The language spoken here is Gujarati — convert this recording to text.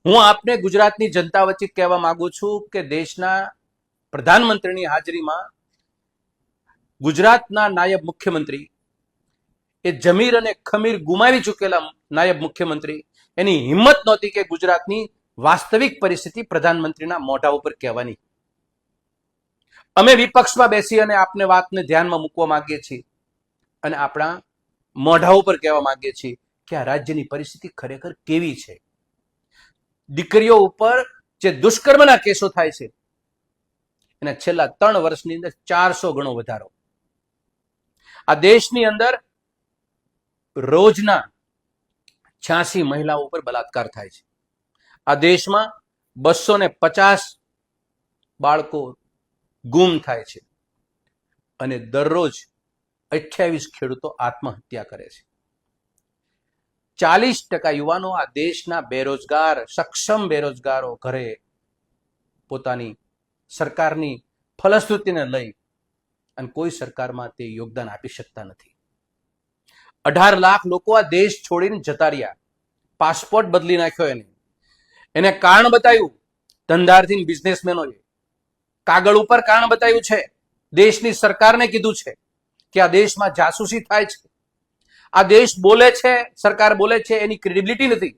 હું આપને ગુજરાતની જનતા વચ્ચે કહેવા માંગુ છું કે દેશના પ્રધાનમંત્રીની હાજરીમાં ગુજરાતના નાયબ મુખ્યમંત્રી એ જમીર અને ખમીર ગુમાવી ચૂકેલા નાયબ મુખ્યમંત્રી એની હિંમત નહોતી કે ગુજરાતની વાસ્તવિક પરિસ્થિતિ પ્રધાનમંત્રીના મોઢા ઉપર કહેવાની. અમે વિપક્ષમાં બેસી અને આપને વાતને ધ્યાનમાં મૂકવા માંગીએ છીએ અને આપણા મોઢા ઉપર કહેવા માંગીએ છીએ કે આ રાજ્યની પરિસ્થિતિ ખરેખર કેવી છે. દીકરીઓ ઉપર જે દુષ્કર્મના કેસો થાય છે એના છેલ્લા 3 વર્ષની અંદર 400 ગણો વધારો. આ દેશની અંદર રોજના 86 મહિલાઓ ઉપર બલાત્કાર થાય છે. આ દેશમાં 250 બાળકો ગુમ થાય છે અને દરરોજ 28 ખેડૂતો આત્મહત્યા કરે છે. 40% યુવાનો આ દેશના બેરોજગાર સક્ષમ બેરોજગારો ઘરે પોતાની સરકારની ફલશ્રુતિને લઈ અને કોઈ સરકારમાં તે યોગદાન આપી શકતા નથી. 18 લાખ લોકો આ દેશ છોડીને જતા રહ્યા. પાસપોર્ટ બદલી નાખ્યો એને કારણ બતાવ્યું ધંધાર્થી બિઝનેસમેનોએ. કાગળ ઉપર કારણ બતાવ્યું છે. દેશની સરકારને કીધું છે કે આ દેશમાં જાસૂસી થાય છે. આ દેશ બોલે છે, સરકાર બોલે છે, એની ક્રેડિબિલિટી નથી.